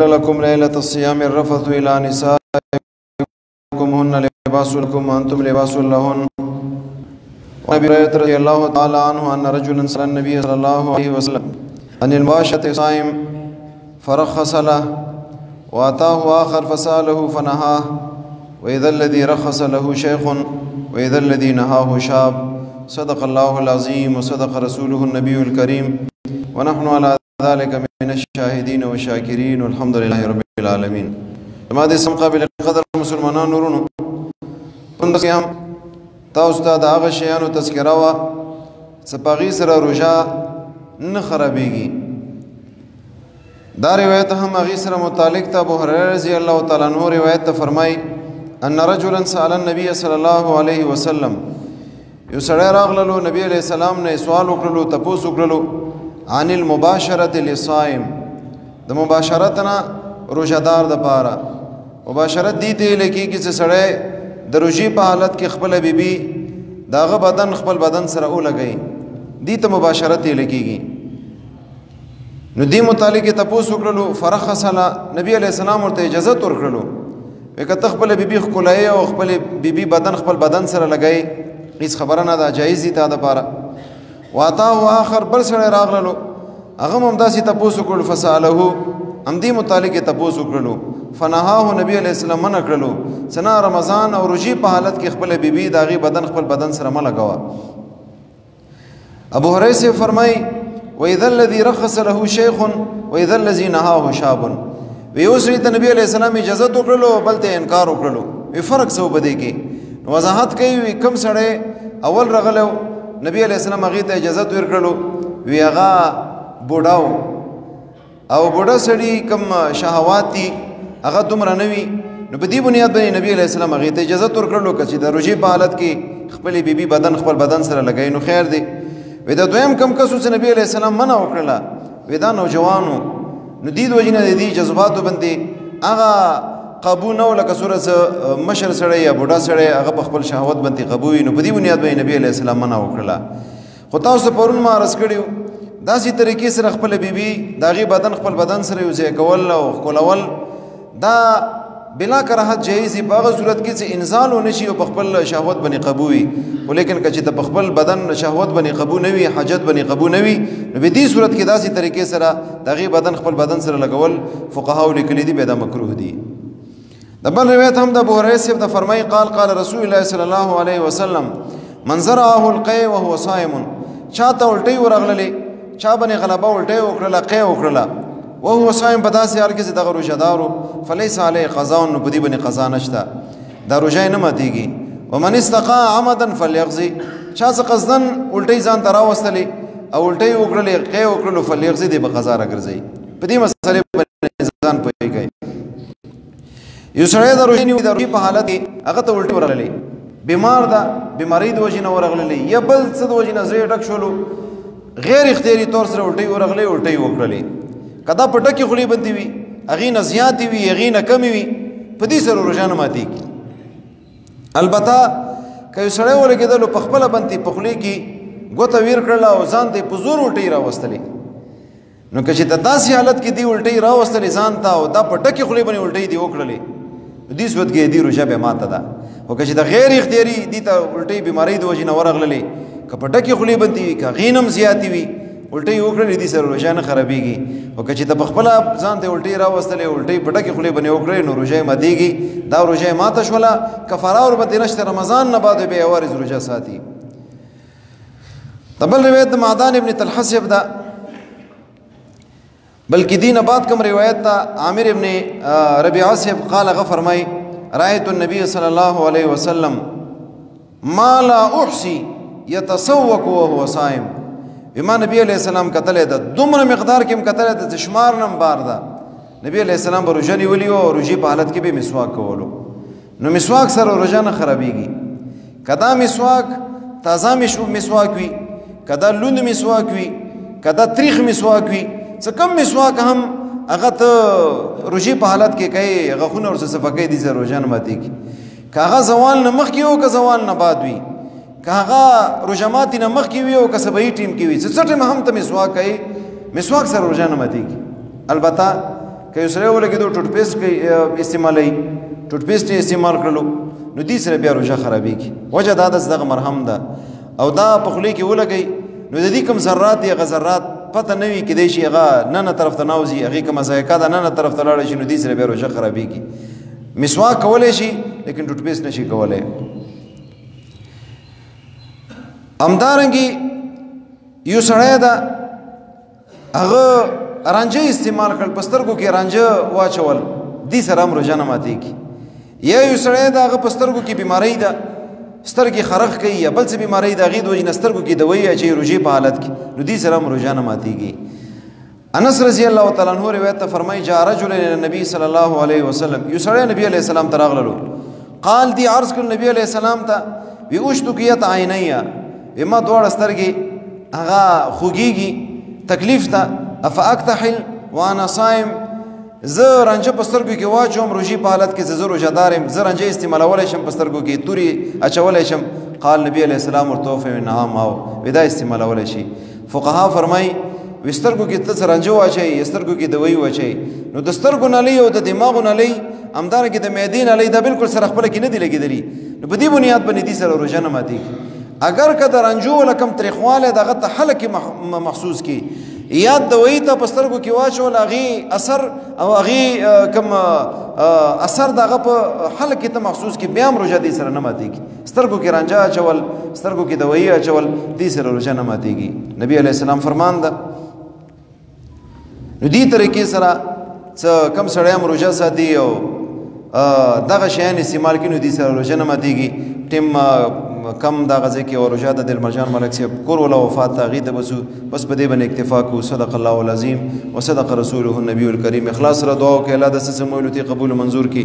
أحل لكم ليلة الصيام الرفث إلى نسائكم هن لباس لكم وأنتم لباس لهن. وعن أبي هريرة رضي الله تعالى عنه أن رجلا سأل النبي صلى الله عليه وسلم عن المباشرة صائم فرخص له، وأتاه آخر فسأله فنهاه، وإذا الذي رخص له شيخ وإذا الذي نهاه شاب. صدق الله العظيم وصدق رسوله النبي الكريم، ونحن على ذلك من الشاهدين والشاكرين والحمد لله رب العالمين. ما دې سم قابل قدر مسلمانان ورونو پند قیام تاسو ته د هغه شیانو تذکره وا چې په هغې سره روژه نه خرابېږي. دا روایت هم هغې سره متعلق ته ابو هريره رضی الله تعالی عنه روایت ته فرمایي ان رجلا سأل النبي صلی الله علیه وسلم، یو سړی راغللو نبی علیه السلام نه سوال وکړلو، تپوس وکړلو عن المباشرة للصائم، د مباشرت نه روژهدار دپاره. مباشرت دې ته ویل کېږي چې سړی د روژې په حالت کې خپله بیبي د هغه بدن خپل بدن سره ولګوي، دې ته مباشرت ویل کېږي. نو دې متعلق یې تپوس وکړلو، فرخص له نبي علیه السلام ورته اجازت ورکړلو، وایي که ته خپله بیبي ښکلوې او خپل بیبي بدن خپل بدن سره لګوي هېڅ خبره نه ده، جایز دي تا دپاره. واتاه آخر بل سړی راغللو، هغه هم همداسې تپوس وکړلو، فسأله همدې متعلق یې تپوس وکړلو، فنهاه نبي علیه السلام منع کړلو چې نه رمضان او روژې په حالت کې خپله بیبي د هغې بدن خپل بدن سره مه لګوه. ابو هريره صاحب فرمایي وإذا الذي رخص له شيخ وإذا الذي نهاه شاب، وی اوس ته نبی علیه السلام اجازت وکړلو بل ته انکار وکړلو، وی فرق څه په دې کې وضاحت کوي. وی کوم سړی اول راغلی نبی علیه السلام هغې ته اجازت ورکړلو، وی هغه بوډا و او بوډا سړي کوم شهوات دي هغه دومره نه وي، نو په دې بنیاد باندې نبی علیه السلام هغې ته اجازت ورکړلو که چې د روژې په حالت کې خپلې بیبي بدن خپل بدن سره لګوي نو خیر دی. وی د دویم کم کس چې نبی علیه السلام منع وکړله، وی دا نوجوانو، نو دې د وجې نه د دې جذباتو باندې هغه قابو نه و لکه څومره څه مشر سړی یا بوډا سړی هغه په خپل شهوت باندې قابو وي، نو په دې بنیاد باندې نبی علیه السلام منع وکړله. خو تاسو ته پرون ما عرض کړي وو داسې طریقې سره خپله بیبي د هغې بدن خپل بدن سره یو ځای کول او ښکلول دا بلا کراهت جایز دي په هغه صورت کې چې انزال ونه شي او په خپل شهوت باندې قابو وي. خو لیکن که چې ته په خپل بدن شهوت باندې قابو نه وي، حاجت باندې قابو نه وي، نو په دې صورت کې داسې طریقې سره د هغې بدن خپل بدن سره لګول فقهاو لیکلي دي بیا دا مکروه دي. د بل روایت هم د ابو هريره صاحب ته فرمایي قال قال رسول الله صلی الله علیه وسلم من زرعه القی وهو صائم، چا ته الټۍ ورغللې، چا باندې غلبه الټۍ وکړله، قی وکړله، وهو صائم په داسې حال کې چې دغه روژهدار و، فلیس علیه قضا، نو په دې باندې قضا نشته، دا روژه یې نه ماتېږي. ومن استقاء عمدا فلیغزي، چا څه قصدن الټۍ ځان ته راوستلې او الټۍ وکړلې قی وکړلو فلیغزي دې به قضا راګرځوي. په دې مسلې باندې ځان پوهې کوي. یو سړی د روژې په حالت کې هغه ته الټۍ ورغلې، بیمار ده، بیمارۍ د وجې نه ورغللې یا بل څه د وجې نه زړه ډک شولو، غیر اختیاري طور سره الټۍ ورغلې، الټۍ وکړلې، که دا په ډکې خولې باندې وي، هغې نه زیاتې وي، هغې نه کمې وي، په دې سره روژه نه ماتېږي. البته که یو سړی ولګېدلو په خپله باندې په خولې کې ګوته ویر کړله او ځان ته یې په زور الټۍ راوستلې، نو که چې د داسې حالت کې دې الټۍ راوستلې ځان ته او دا په ډکې خولې باندې الټۍ دې وکړلې، نو دې صورت کې دې روژه بیا ماته ده. خو که چې د غیر اختیاري دې ته الټۍ بیمارۍ د وجې نه ورغللې، که په ډکې خولې باندې وي، که هغې نه هم زیاتې وي، الټۍ وکړلې، دې سره روژه نه خرابېږي. او که چې ته په خپله ځان ته الټۍ راوستلې، الټۍ په ډکې خولې باندې وکړې، نو روژه یې ماتېږي، دا روژه یې ماته شوله، کفاره ورباندې نشته، رمضان نه بعد بیا یوارز روژه ساتي. د بل روایت د معدان ابن طلحه صاحب ده، بلکې دې نه بعد کوم روایت ته عامر ابن ربیعه صاحب قال هغه فرمایي رأیت النبي صلی الله علیه وسلم ما لا احصي يتسوق وهو صائم، ما نبی علیہ السلام کتلی ده، دومره مقدار کې هم کتلی ده چې شمار نه هم بار ده. نبی علیہ السلام به روژه نیولي وو او روژې په حالت کې به مسواک کولو، نو مسواک سره روژه نه خرابېږي. که دا مسواک تازه مسواک وي، که دا لوند مسواک وي، که دا تریخ مسواک وي، څه کم مسواک هم هغه ته روژې په حالت کې کوي، غاښونه ورڅه صفا کوي، دې سره روژه نه ماتېږي. که هغه زوال نه مخکې وو که زوال نه بعد وي، که هغه روژه ماتې نه مخکې وي او که سبهي ټیم کې وي، څه ټیم هم ته مسواک کوي، مسواک سره روژه نه ماتېږي. البته که یو سړی ولګېدو ټوټ پیسټ استعمالوي ټوټ پیسټ یې استعمال کړلو نو دې سره بیا روژه خرابېږي وجه دا ده چې دغه مرهم ده او دا په خولې کې ولګئ نو د دې کوم ذرات دي هغه ذرات پته نه وي کیدای شي هغه نه طرف ته ناوځي هغې کومه ذایقه ده نه طرف ته لاړه شي نو دې سره بیا روژه خرابېږي مسواک کولی شي لیکن ټوټ پیسټ نه شي کولی همدارنګې یو سړی ده هغه رانجه استعمال کړل په سترګو کې رانجه واچول دې سره هم روژه نه ماتېږي یا یو سړی ده هغه په سترګو کې بیمارۍ ده سترګې خرخ کوي یا بل څه بیمارۍ د هغې د وجې نه سترګو کې دوایي اچوي روژې په حالت کې نو دې سره هم روژه نه ماتېږي انس رضی الله تعالی عنہ روایت ته فرمایي جاء رجل الى النبي صلی الله علیه وسلم یو سړی نبی علیه السلام ته راغللو قال دی عرض کړ نبی علیه السلام ته وی اشتکیت عینیا ما دواړه سترګې هغه خوږېږي تکلیف ته افاکتحل وانا صائم زه رانجه په سترګو کې واچوم روژې په حالت کې زه روژهدار یم زه رانجه استعمالولی شم په سترګو کې تورې اچولی شم قال نبی علیه السلام ورته وفرمایي نعم او وی دا استعمالولی شي فقها فرمایي وی سترګو کې ته څه رانجه واچوئ یا سترګو کې دوایي واچوئ نو د سترګو نلۍ او د دماغو نلۍ همدارنګې د معدې نلۍ دا بلکل سره خپله کې نه دي لګېدلي نو په دې بنیاد باندې دې سره روژه نه ماتېږي اگر که د رانجو ولا کم تریخوالی د هغه ته حله کې محسوس کړي یا دوایي ته په سترګو کې واچول هغې اثر او هغې کوم اثر د هغه په حله کې ته محسوس کړي بیا هم روژه دې سره نه ماتېږي سترګو کې رانجه اچول سترګو کې دوایي اچول دې سره روژه نه ماتېږي نبي علیه السلام فرمان ده نو دې طریقې سره څه کم سړی هم روژه ساتي او دغه شیان استعمال کړي نو دې سره روژه نه ماتېږي ټیم کم دا غزه کې او رجاء د دلمرجان ملک صاحب کور ولا وفات تاغید بسو بس په دې باندې اکتفا کو صدق الله العظیم وصدق رسوله النبي الكريم اخلاص را دعا وکړه الله د سمولتي قبول منظور کړي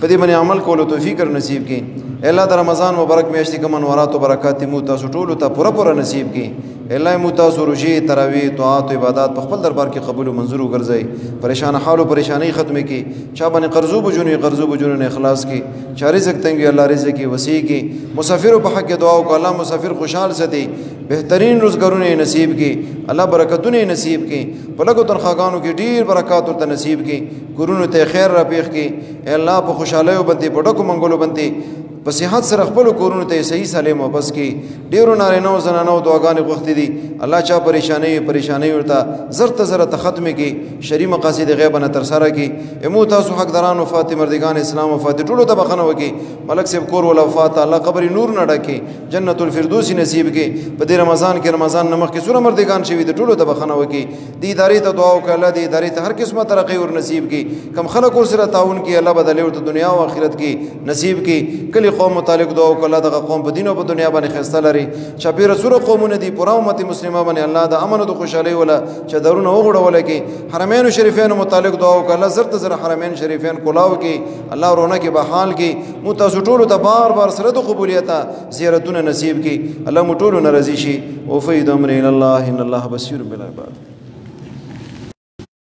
په دې باندې عمل کولو توفیق نصیب کړي الله د رمضان مبارک میاشتې کوم انوارات او برکات مو تاسو ټول ته پوره نصیب کړي الله مو تاسو روزي تراوی طاعات او عبادت په خپل دربار کې قبول او منظور وګرځي پریشان حال او پریشانی ختم کړي چا باندې قرضو بجونی اخلاص کړي چا رزق تنګي الله رزق کې وسیع کړي مسافر په حق دعا او الله مسافر خوشحال ساتي بهترین روزګارونه نصیب کړي الله برکتونه نصیب کړي په لګو تنخواګانو کې ډیر برکات ورته نصیب کړي کورونو ته خیر را پیښ کړي الله په خوشاله باندې په ډکو منګولو باندې په صحت سره خپل کورونو ته صحیح سالم واپس کړي ډیرو نارینه او زنانو دعاګانې غوښتې دي الله چا پریشانی ورته زرته ختم کړي شری مقاصد غیب نه تر سره کړي امو تاسو حقداران وفات مردگان اسلام وفات ټولو ته بخنه وکړي ملک صاحب کور ول وفات الله قبر نور نه ډکړي جنت الفردوس نصیب کړي په دې رمضان کې نمخ کې سوره مردگان شوي د ټولو ته بخنه وکړي دې ادارې ته دعا وکړه الله دې ادارې ته هر قسمه ترقی ور نصیب کړي کم خلک ور سره تعاون کړي الله بدلې ورته دنیا او آخرت کې نصیب کړي کلی قوم متعلق دعا وکړه دغه قوم په دین او په دنیا باندې خسته لري چاپیر سوره قومونه دي پوره امت مسلمه باندې الله د امن او د خوشحالي ولا چې درونه وغړول کې حرمین شریفین متعلق دعا وکړه الله زر حرمین شریفین کولاو کې الله رونه کې بحال کې مو تاسو ټول ته بار سره د قبولیت زیارتونه نصیب کې الله مو ټول ناراضي شي او فید امر الى الله ان الله بصیر بالعباد